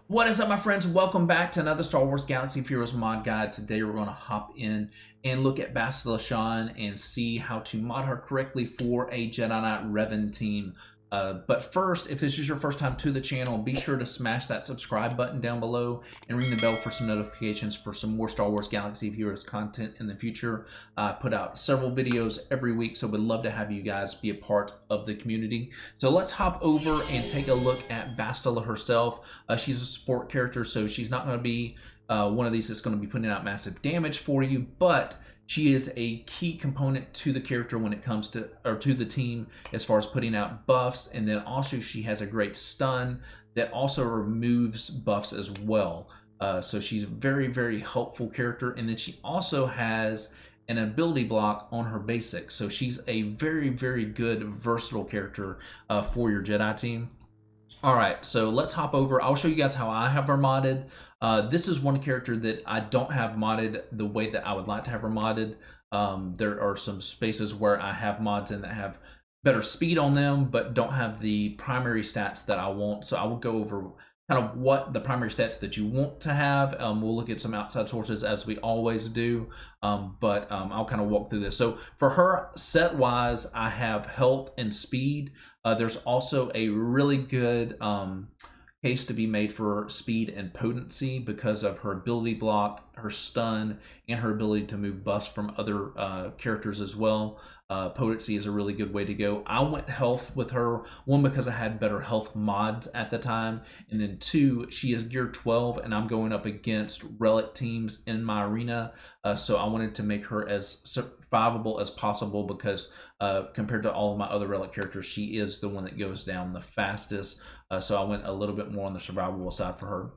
What is up, my friends? Welcome back to another Star Wars Galaxy of Heroes mod guide. Today we're going to hop in and look at Bastila Shan and see how to mod her correctly for a Jedi Knight Revan team. But first, if this is your first time to the channel, be sure to smash that subscribe button down below and ring the bell for some notifications for some more Star Wars Galaxy of Heroes content in the future. I put out several videos every week, so we'd love to have you guys be a part of the community. So let's hop over and take a look at Bastila herself. She's a support character, so she's not going to be one of these that's going to be putting out massive damage for you, but she is a key component to the character when it comes to, or to the team, as far as putting out buffs. And then also she has a great stun that also removes buffs as well. So she's a very, very helpful character. And then she also has an ability block on her basic. So she's a very, very good versatile character for your Jedi team. All right, so let's hop over. I'll show you guys how I have her modded. This is one character that I don't have modded the way that I would like to have her modded. There are some spaces where I have mods in that have better speed on them, but don't have the primary stats that I want. So I will go over kind of what the primary stats that you want to have. We'll look at some outside sources as we always do, but I'll kind of walk through this. So for her, set-wise, I have health and speed. There's also a really good case to be made for speed and potency because of her ability block, her stun, and her ability to move buffs from other characters as well. Potency is a really good way to go. I went health with her, one, because I had better health mods at the time, and then two, she is gear 12 and I'm going up against relic teams in my arena, so I wanted to make her as survivable as possible because compared to all of my other relic characters, she is the one that goes down the fastest. So I went a little bit more on the survivable side for her.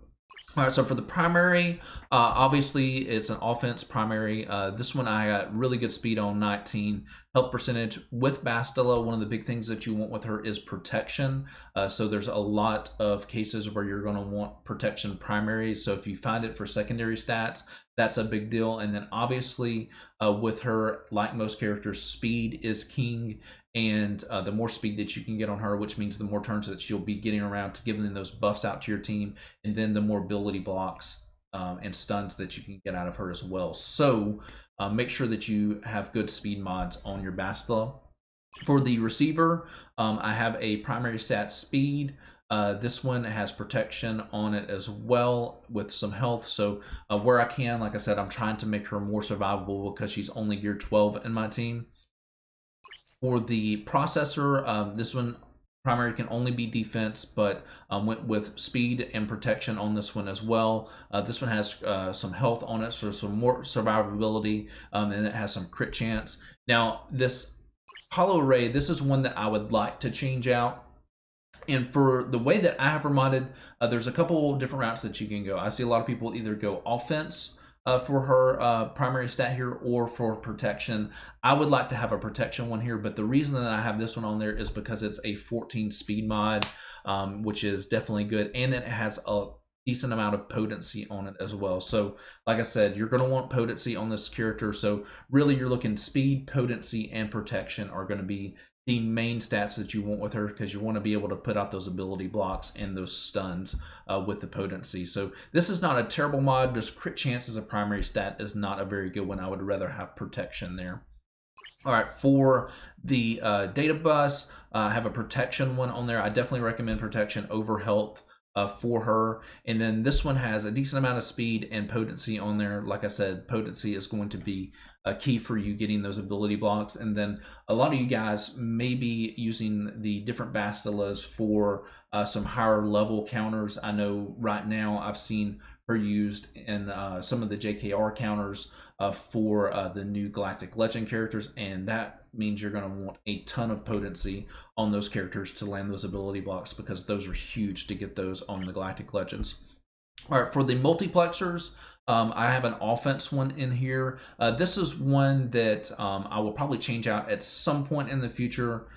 All right, so for the primary, obviously it's an offense primary. This one I got really good speed on, 19. Health percentage with Bastila, one of the big things that you want with her is protection. So there's a lot of cases where you're going to want protection primaries. So if you find it for secondary stats, that's a big deal. And then obviously with her, like most characters, speed is king. And the more speed that you can get on her, which means the more turns that she'll be getting around to giving those buffs out to your team, and then the more ability blocks and stuns that you can get out of her as well. So make sure that you have good speed mods on your Bastila. For the receiver, I have a primary stat speed. This one has protection on it as well with some health. So where I can, like I said, I'm trying to make her more survivable because she's only gear 12 in my team. For the processor, this one primary can only be defense, but went with speed and protection on this one as well. This one has some health on it, so some more survivability, and it has some crit chance. Now, this hollow ray, this is one that I would like to change out. And for the way that I have her modded, there's a couple different routes that you can go. I see a lot of people either go offense for her primary stat here, or for protection. I would like to have a protection one here, but the reason that I have this one on there is because it's a 14 speed mod, which is definitely good, and then it has a decent amount of potency on it as well. So like I said, you're going to want potency on this character, so really you're looking speed, potency, and protection are going to be the main stats that you want with her, because you want to be able to put out those ability blocks and those stuns with the potency. So this is not a terrible mod, just crit chance as a primary stat is not a very good one. I would rather have protection there. All right, for the data bus, I have a protection one on there. I definitely recommend protection over health for her. And then this one has a decent amount of speed and potency on there. Like I said, potency is going to be a key for you getting those ability blocks. And then a lot of you guys may be using the different Bastilas for some higher level counters. I know right now I've seen her used in some of the JKR counters for the new Galactic Legend characters, and that means you're going to want a ton of potency on those characters to land those ability blocks, because those are huge to get those on the Galactic Legends. All right, for the multiplexers, I have an offense one in here. This is one that I will probably change out at some point in the future.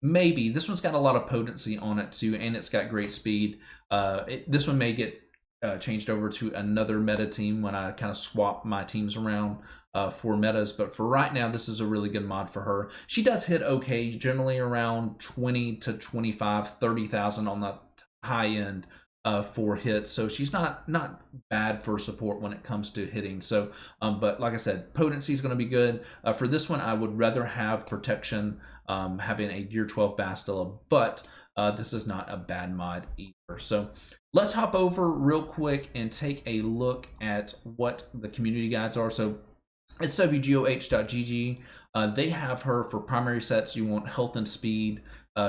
Maybe. This one's got a lot of potency on it too, and it's got great speed. This one may get changed over to another meta team when I kind of swap my teams around for metas, but for right now, this is a really good mod for her. She does hit okay, generally around 20 to 25, 30,000 on the high end for hits, so she's not bad for support when it comes to hitting. So, but like I said, potency is going to be good. For this one, I would rather have protection, having a Gear 12 Bastila, but this is not a bad mod either. So let's hop over real quick and take a look at what the community guides are. So SWGOH.gg, they have her for primary sets. You want health and speed,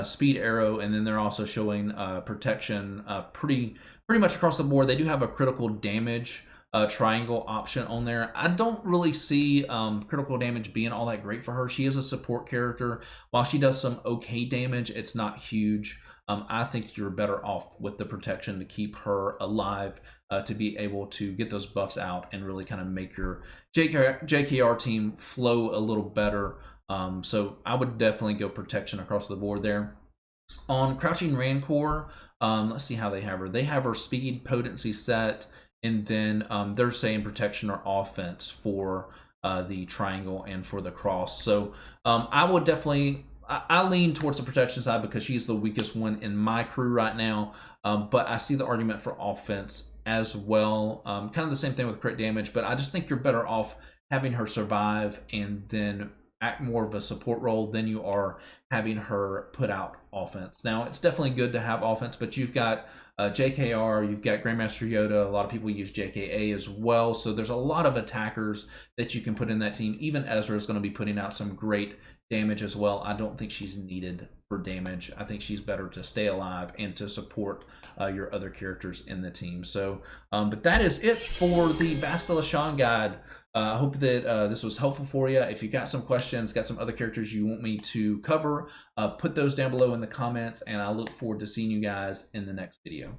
speed arrow, and then they're also showing protection pretty much across the board. They do have a critical damage triangle option on there. I don't really see critical damage being all that great for her. She is a support character. While she does some okay damage, it's not huge. I think you're better off with the protection to keep her alive, to be able to get those buffs out and really kind of make your JKR team flow a little better. So I would definitely go protection across the board there. On Crouching Rancor, let's see how they have her. They have her speed potency set, and then they're saying protection or offense for the triangle and for the cross. So I would definitely, I lean towards the protection side because she's the weakest one in my crew right now. But I see the argument for offense as well. Kind of the same thing with crit damage, but I just think you're better off having her survive and then act more of a support role than you are having her put out offense. Now, it's definitely good to have offense, but you've got JKR, you've got Grandmaster Yoda, a lot of people use JKA as well, so there's a lot of attackers that you can put in that team. Even Ezra is going to be putting out some great damage as well. I don't think she's needed for damage. I think she's better to stay alive and to support your other characters in the team. So, but that is it for the Bastila Shan guide. I hope that this was helpful for you. If you got some questions, got some other characters you want me to cover, put those down below in the comments, and I look forward to seeing you guys in the next video.